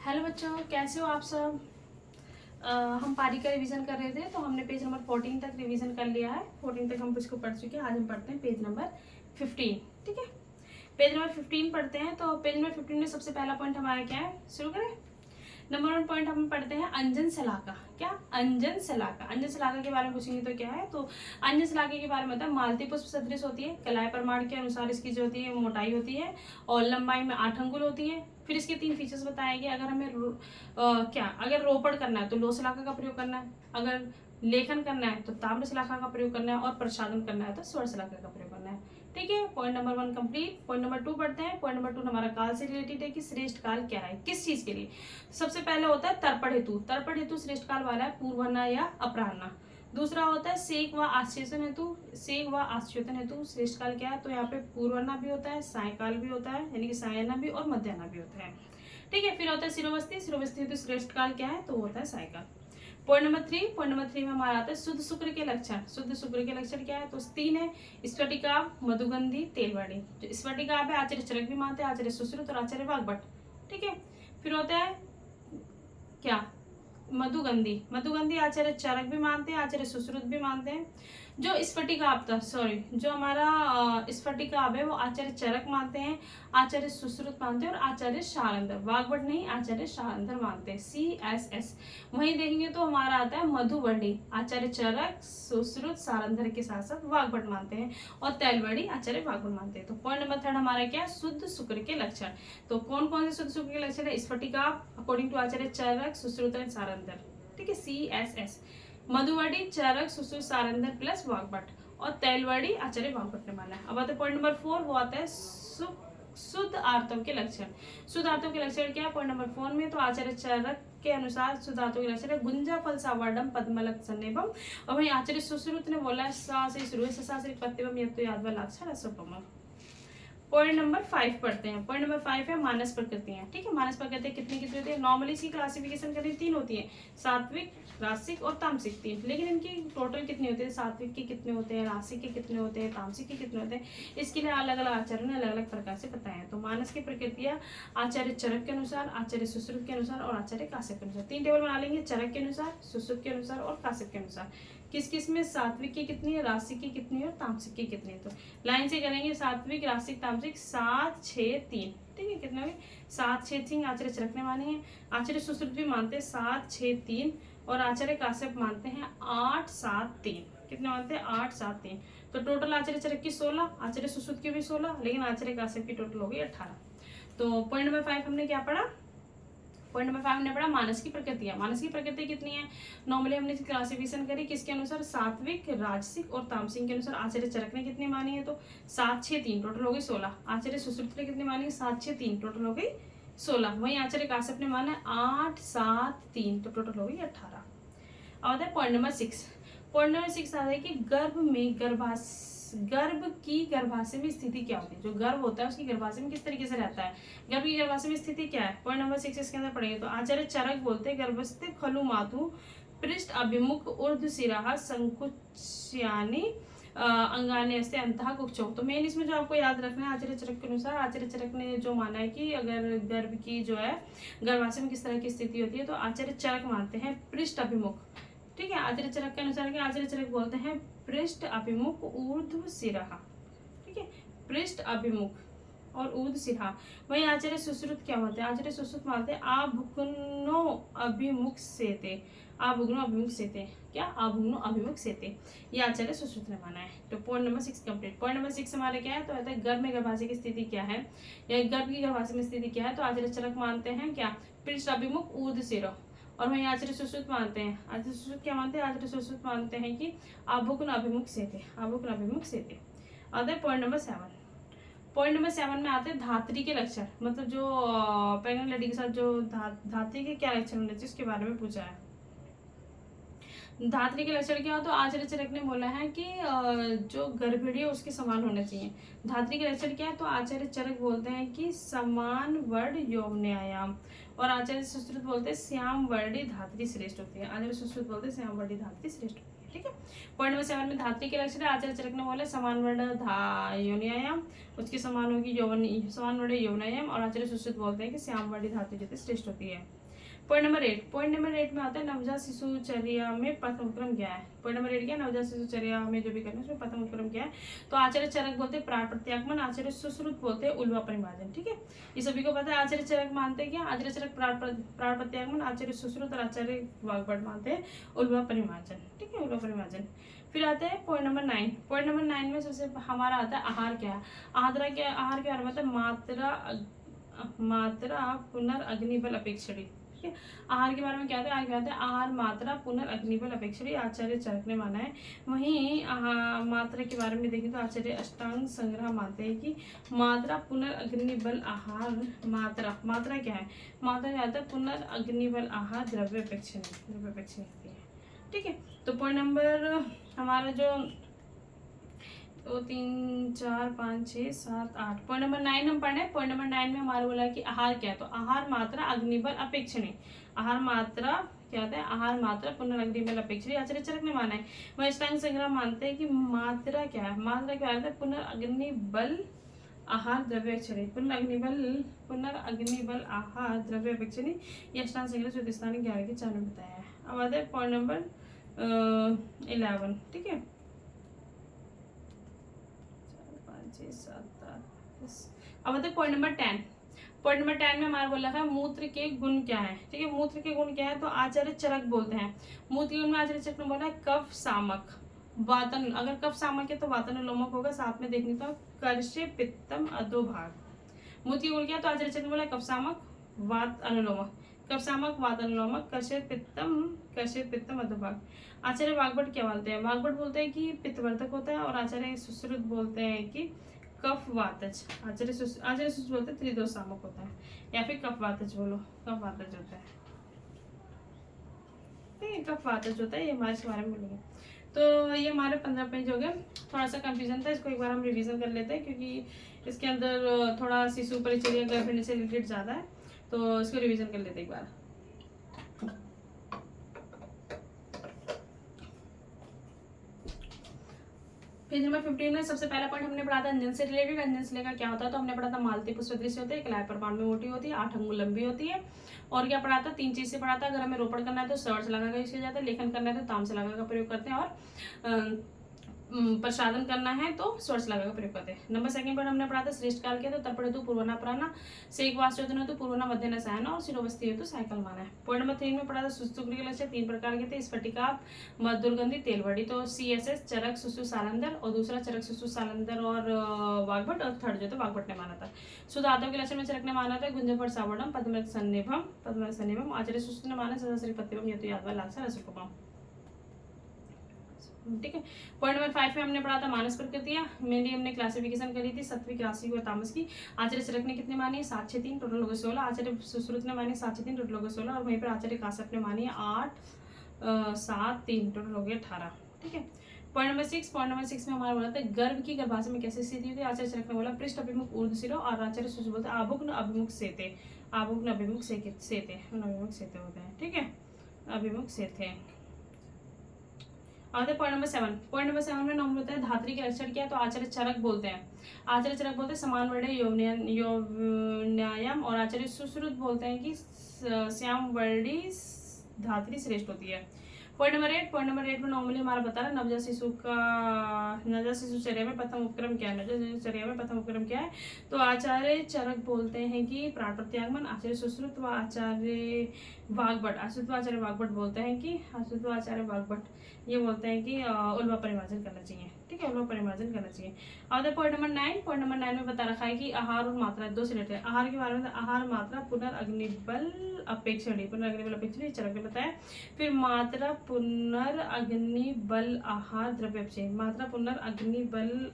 Hello बच्चों, कैसे हो आप सब। हम पारी का रिवीजन कर रहे थे, तो हमने पेज नंबर 14 तक रिवीजन कर लिया है। 14 तक हम उसको पढ़ चुके हैं। आज हम पढ़ते हैं पेज नंबर 15। ठीक है, पेज नंबर 15 पढ़ते हैं। तो पेज नंबर 15 में सबसे पहला पॉइंट हमारा क्या है, शुरू करें। नंबर 1 पॉइंट हम पढ़ते हैं अंजन सलाका। क्या अंजन सलाका, अंजन सलाका के बारे में पूछेंगे तो क्या है, तो अंजन सलाके के बारे में होता है मालती पुष्प सदृश होती है। कलाई प्रमाण के अनुसार इसकी जो होती है मोटाई होती है और लंबाई में 8 अंगुल होती है। फिर इसके 3 फीचर्स बताए गए। अगर हमें अगर रोपण करना है तो लोह सलाका का प्रयोग करना है, अगर लेखन करना है तो ताम्र सलाखा का प्रयोग करना है, और प्रसाधन करना है तो स्वर्ण सलाखा का प्रयोग करना है। ठीक है, point number 1 complete. Point number 2 पढ़ते हैं। पॉइंट नंबर 2 हमारा काल से रिलेटेड है कि श्रेष्ठ काल क्या है, किस चीज के लिए। सबसे पहले होता है तर्पण हेतु। तर्पण हेतु श्रेष्ठ काल वाला है पूर्वना या अपराह्न। दूसरा होता है सेक व आश्चेतन हेतु। सेक व आश्चेतन हेतु श्रेष्ठ काल क्या है, तो यहाँ पे पूर्वना भी होता है, सायकाल भी होता है, यानी कि सायना भी और मध्याह्न भी होता है। ठीक है, फिर होता है शिरोवस्ती। शिरोवस्ती हेतु श्रेष्ठ काल क्या है, तो होता है सायकाल। पॉइंट नंबर 3, पॉइंट नंबर 3 में हमारा आता है शुद्ध शुक्र के लक्षण। शुद्ध शुक्र के लक्षण क्या है, तो 3 है। स्फटिकाभ, मधुगंधी, तेलवाड़ी। जो स्फटिकाभ है आचार्य चरक भी मानते हैं, आचार्य सुश्रुत और आचार्य वाग्भट। ठीक है, फिर होता है क्या, मधुगंधी। मधुगंधी आचार्य चरक भी मानते हैं, आचार्य सुश्रुत भी मानते हैं। जो स्फटिकाभ था, सॉरी, जो हमारा स्फटिकाभ है वो आचार्य चरक मानते हैं, आचार्य सुश्रुत मानते हैं और आचार्य शारंधर। वाग्भट नहीं, आचार्य शारंधर मानते हैं, CSS। वहीं देखेंगे तो हमारा आता है मधुवर्णी। आचार्य चरक, सुश्रुत, शारंधर के साथ साथ वाग्भट मानते हैं, और तैलवर्णी आचार्य वाग्भट मानते हैं। तो पॉइंट नंबर 3 हमारा क्या, शुद्ध शुक्र के लक्षण। तो कौन कौन से शुद्ध शुक्र के लक्षण है, स्फटिकाभ according to Acharya Charak, Sushruta and Sharangdhar. ठीक है, CSS। मधुवर्णी, चरक, सुश्रुत, शारंधर प्लस वाग्भट, और तैलवर्णी आचार्य वाग्भट ने माना है। अब आता है पॉइंट नंबर 4, वो आता है शुद्ध आर्तव के लक्षण। शुद्ध आर्तव के लक्षण क्या है, पॉइंट नंबर 4 में, तो आचार्य चरक के अनुसार शुद्ध आर्तव के लक्षण है गुंजा फल सावर्णम पद्मलक्षणेभम, और वहीं आचार्य सुश्रुत ने बोला सा से शुरू है, सा से पत्यवम यत्तो यादवा लाक्षण असोपम। पॉइंट नंबर 5 पढ़ते हैं। पॉइंट नंबर 5 है मानस प्रकृतियां। ठीक है, मानस प्रकृतियां कितनी कितनी होती है, नॉर्मली इसकी क्लासिफिकेशन करें 3 होती है, सात्विक, रासिक और तामसिक 3। लेकिन इनकी टोटल कितनी होती है, सात्विक के कितने होते हैं, रासिक के कितने होते हैं, तामसिक के कितने होते हैं, इसके लिए अलग अलग आचार्यों ने अलग अलग प्रकार से बताया है। तो मानस की प्रकृतियां आचार्य चरक के अनुसार, आचार्य सुश्रुत के अनुसार और आचार्य काश्यप के अनुसार। 3 टेबल बना लेंगे, चरक के अनुसार, सुश्रुत के अनुसार और काश्यप के अनुसार। किस किस में सात्विक की कितनी है, रासिक की कितनी है और तामसिक की कितनी है। तो लाइन से करेंगे, सात्विक, रासिक, तामसिक, 7 6 3। ठीक है, कितने हुए, 7 6 3 आचार्य चरक ने माने हैं, आचार्य सुश्रुत भी मानते हैं 7 6 3, और आचार्य काश्यप मानते हैं 8 7 3। कितने मानते हैं, 8 7 3। तो टोटल आचार्य चरक की 16, आचार्य सुश्रुत की भी 16, लेकिन आचार्य काश्यप की टोटल हो गई 18। तो पॉइंट नंबर 5 हमने क्या पढ़ा, पॉइंट नंबर 5 हमने पढ़ा मानस की प्रकृतियां। मानस की प्रकृति कितनी है, नॉर्मली हमने क्लासिफिकेशन करी किसके अनुसार, सात्विक, राजसिक और तामसिक के अनुसार। आचार्य चरक ने कितनी मानी है, तो 7 6 3, टोटल हो गई 16। आचार्य सुश्रुत ने कितनी मानी है, 7 6 3, टोटल हो गई 16। वहीं आचार्य काश्यप ने माना है 8 7 3, तो टोटल हो गई 18। अब आता है पॉइंट नंबर 6। पॉइंट नंबर 6 आता है कि गर्भ में गर्भ की गर्भाशय में स्थिति क्या होती है। जो गर्भ होता है उसकी गर्भाशय में किस तरीके से रहता है, गर्भ की गर्भाशय में स्थिति क्या है। पॉइंट नंबर 6 इसके अंदर पढ़ेंगे। तो आचार्य चरक बोलते हैं गर्भस्थ खलु मातु पृष्ठ अभिमुख ऊर्ध्व सिराह संकुच्यानि अंगाने से अंतः कुक्षौ। तो मेन इसमें जो आपको याद रखना है, आचार्य चरक के अनुसार, आचार्य चरक ने जो माना है कि अगर गर्भ की जो है गर्भाशय में किस तरह की स्थिति होती है, तो आचार्य चरक मानते हैं पृष्ठ अभिमुख। ठीक है, आचार्य चरक के अनुसार क्या, आचार्य चरक बोलते हैं पृष्ठ अभिमुख ऊर्ध्व सिराह। ठीक है, पृष्ठ अभिमुख और ऊर्ध्व सिराह। वहीं आचार्य सुश्रुत क्या होते हैं, आचार्य सुश्रुत मानते हैं आभुग्नो अभिमुख सेते। आभुग्नो अभिमुख सेते, क्या, आभुग्नो अभिमुख सेते, ये आचार्य सुश्रुत ने माना है। तो point number 6 complete. Point number 6 हमारे क्या है, तो कहते हैं गर्भ में गर्भाशय की स्थिति क्या है, या गर्भ की गर्भाशय में स्थिति क्या है। तो आचार्य चरक मानते हैं क्या, पृष्ठ अभिमुख ऊर्ध्व सिरा, और वहीं आचार्य सुश्रुत मानते हैं, आचार्य सुश्रुत क्या मानते हैं, आचार्य सुश्रुत मानते हैं कि आभुग्न अभिमुख सेते, आभुग्न अभिमुख सेते। आता है पॉइंट नंबर 7। पॉइंट नंबर 7 में आते हैं धात्री के लक्षण, मतलब जो प्रेग्नेंट लेडी के साथ जो धात्री के क्या लक्षण होने चाहिए उसके बारे में पूछा है। धात्री के लक्षण क्या हो, तो आचार्य चरक ने बोला है कि जो गर्भिणी है उसके समान होना चाहिए। धात्री के लक्षण क्या है, तो आचार्य चरक बोलते हैं कि समान वर्ण यौवन्यायाम, और आचार्य सुश्रुत बोलते हैं श्याम वर्णी धात्री श्रेष्ठ होती है। आचार्य सुश्रुत बोलते हैं श्याम वर्णी धात्री श्रेष्ठ होती है। ठीक है। पॉइंट नंबर 7 में धात्री के लक्षण है, आचार्य चरक ने बोले समान वर्ण योनियायाम, उसके समान होगी समान वर्ण यौनायाम, और आचार्य सुश्रुत बोलते हैं कि श्याम वर्णी धातु जितनी श्रेष्ठ होती है। पॉइंट नंबर 8 में आता है नवजात शिशुचर्या में प्रथम उपक्रम क्या है। पॉइंट नंबर 8 क्या है, नवजात शिशुचर्या में जो भी करना है उसमें प्रथम उपक्रम क्या है। तो आचार्य चरक बोलते हैं प्राण प्रत्यागमन, आचार्य सुश्रुत बोलते हैं उल्वा परिमार्जन। ठीक है, ये सभी को पता है। आचार्य चरक मानते हैं क्या, आचार्य चरक प्राण प्रत्यागमन, आचार्य सुश्रुत और आचार्य वाग्भट मानते हैं उल्वा परिमार्जन। ठीक है, उल्वा परिमार्जन। फिर आते हैं पॉइंट नंबर 9। पॉइंट नंबर 9 में सबसे हमारा आता है आहार क्या है। आहार क्या मतलब मात्रा पुनर्अग्निबल अपेक्षणी। ठीक है, आहार के बारे में क्या है, आहार मात्रा पुनर्अग्निबल अपेक्षणी आचार्य चरक ने माना है। वहीं मात्रा के बारे में देखें तो आचार्य अष्टांग संग्रह मानते हैं कि मात्रा पुनर्अग्निबल आहार मात्रा क्या है, मात्रा क्या है पुनर्अग्निबल आहार द्रव्य अपेक्षणी होती है। ठीक है, तो पॉइंट नंबर हमारा जो 2 3 4 5 6 7 8 पॉइंट नंबर 9 हम पढ़े। पॉइंट नंबर 9 में हमारा बोला कि आहार क्या है, तो आहार मात्रा अग्निबल अपेक्षणी, आहार मात्रा क्या होता है, आहार मात्रा पुनर्अग्निबल अपेक्षणी आचार्य चरक ने माना है। वह अष्टांग संग्रह मानते हैं कि मात्रा क्या है, मात्रा क्या होता है पुनर्अग्निबल आहार द्रव्य अपेक्षणी, पुनर्अग्निबल आहार द्रव्य अपेक्षणी, ये अष्टांग संग्रह ज्योतिषानी 11 के 4 में बताया है। अब आते हैं पॉइंट नंबर 11। ठीक है, 4 5 6 7 8 10। अब आते हैं पॉइंट नंबर 10। पॉइंट नंबर 10 में हमारा बोला था मूत्र के गुण क्या है। ठीक है, मूत्र के गुण क्या है, तो आचार्य चरक बोलते हैं मूत्र के गुण में आचार्य चरक ने बोला है कफ सामक वातन, अगर कफ सामक है तो वातनुलोमक होगा, साथ में देखने तो कर्षे पित्तम अधोभाग। मूत्र के गुण क्या है, तो आचार्य चरक ने बोला कफ सामक वात अनुलोमक, कफ सामक वात अनुलोमक, कर्षे पित्तम अधोभाग। आचार्य वाग्भट क्या बोलते हैं, वाग्भट बोलते हैं कि पित्तवर्धक होता है, और आचार्य सुश्रुत बोलते हैं कि कफ वातज। आचार्य सुश्रुत बोलते हैं त्रिदोष सामक होता है, या फिर कफ वातज बोलो, कफ वातज होता है। ठीक है, कफ वातज होता है, ये हमारे इसके बारे में बोलेंगे। तो ये हमारे 15 पेज हो गए। थोड़ा सा कंफ्यूजन था, इसको एक बार हम रिवीजन कर लेते हैं क्योंकि इसके अंदर थोड़ा शिशु परिचर्या गर्भिणी से रिलेटेड ज्यादा है, तो इसको रिवीजन कर लेते हैं एक बार। पेज नंबर 15 में सबसे पहला पॉइंट हमने पढ़ा था अंजन से रिलेटेड। अंजन से लेकर क्या होता है, तो हमने पढ़ा था मालती पुष्प दृश्य होते हैं, कलाई परमाणु में मोटी होती है, 8 अंगुल लंबी होती है। और क्या पढ़ा था, 3 चीज से पढ़ा था। अगर हमें रोपण करना है तो सर्च लगा कर यूज किया जाता है, लेखन करना है तो ताम से लगा का प्रयोग करते हैं, और प्रसादन करना है तो स्वर्स लगा का प्रयोग करते हैं। नंबर 2 पर हमने पढ़ा था श्रेष्ठ काल के, तो तर्पण हेतु पूर्वना प्राणा, सेक वास्योधन हेतु पूर्वना मध्यना सायना, और शिरोवस्ती हेतु सायकल माना है। पॉइंट नंबर 3 में पढ़ा था सुस्तुग्र के लक्षण 3 प्रकार के थे, स्फटिका दुर्गंधी तेलवड़ी। तो CSS चरक सुसु सालंदर, और दूसरा चरक सुसु सालंदर और वाग्भट, और थर्ड जो था वाग्भट ने माना था। शुद्ध आतव के लक्षण में चरक ने माना था गुंजभट सावड़म पद्मरक सन्निभम, आचार्य सुश्रुत ने माना सदाश्री पत्तिवम यतु यादवा लाक्षा रसुपम। ठीक है, पॉइंट नंबर 5 में हमने पढ़ा था मानस प्रकृतियां, मेनली हमने क्लासिफिकेशन करी थी सात्विक राशि और तामस की। आचार्य चरक ने कितने मानी, 7 6 3 टोटल हो गए 16। आचार्य सुश्रुत ने मानी 7 6 3 टोटल हो गए 16, और वहीं पर आचार्य काश्यप ने मानी 8 7 3 टोटल हो गए 18। ठीक है, पॉइंट नंबर 6 में हमारा बोला था गर्भ की गर्भाशय में कैसे स्थिति होती है। आचार्य चरक ने बोला पृष्ठ अभिमुख ऊर्ध्व सिरो, और आचार्य सुश्रुत बोलते आभुग्न अभिमुख सेते, आभुग्न अभिमुख सेते होते हैं। ठीक है, अभिमुख सेते। और पॉइंट नंबर 7 में नाम होता है धात्री के लक्षण क्या है, तो आचार्य चरक बोलते हैं समान वर्ण यौवन्यायम, और आचार्य सुश्रुत बोलते हैं कि श्याम वर्णी धात्री श्रेष्ठ होती है। पॉइंट नंबर 8 में नॉर्मली हमारा बता रहा है नवजात शिशुचर्या में प्रथम उपक्रम क्या है। तो आचार्य चरक बोलते हैं कि प्राण प्रत्यागमन, आचार्य सुश्रुत व आचार्य वाग्भट बोलते हैं कि ये बोलते हैं कि उल्वा परिमार्जन करना चाहिए। ठीक है, उल्वा परिमार्जन करना चाहिए। और पॉइंट नंबर 9 में बता रखा है कि आहार और मात्रा 2 से रिलेटेड। आहार के बारे में आहार मात्रा पुनर्अग्निबल अपेक्षणी चरक ने बताया। फिर मात्रा पुनर्अग्निबल आहार द्रव्य अपेक्षणी, मात्रा पुनर्अग्निबल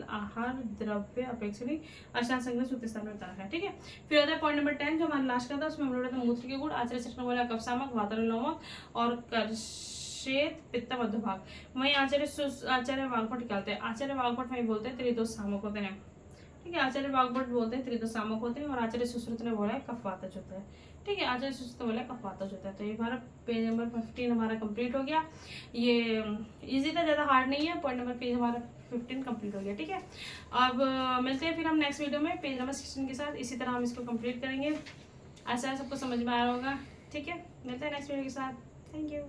आहार द्रव्य अपेक्षणी अष्टांग संग्रह सूत्र स्थान में बता रखा है। ठीक है, फिर आता है पॉइंट नंबर 10 जो हमारा लास्ट का था, उसमें हमने बोला था मूत्र के गुण। आचार्य चरक ने बोला कफ सामक वातानुलोमक और कर्षेत पित्तम अधोभाग। वहीं आचार्य वाग्भट क्या होते हैं, आचार्य वाग्भट वही बोलते हैं त्रिदोष सामक होते हैं। ठीक है। आचार्य वाग्भट बोलते हैं त्रिदशामक होते हैं, और आचार्य सुश्रुत ने बोला है कफवातज होता है। ठीक है, आचार्य सुश्रुत ने बोला है कफवातज होता है। तो ये हमारा पेज नंबर 15 हमारा कंप्लीट हो गया। ये इजी था, ज़्यादा हार्ड नहीं है। पॉइंट नंबर पेज हमारा 15 कंप्लीट हो गया। ठीक है, अब मिलते हैं फिर हम नेक्स्ट वीडियो में पेज नंबर 16 के साथ। इसी तरह हम इसको कंप्लीट करेंगे। ऐसा सबको समझ में आ रहा होगा। ठीक है, मिलते हैं नेक्स्ट वीडियो के साथ। Thank you.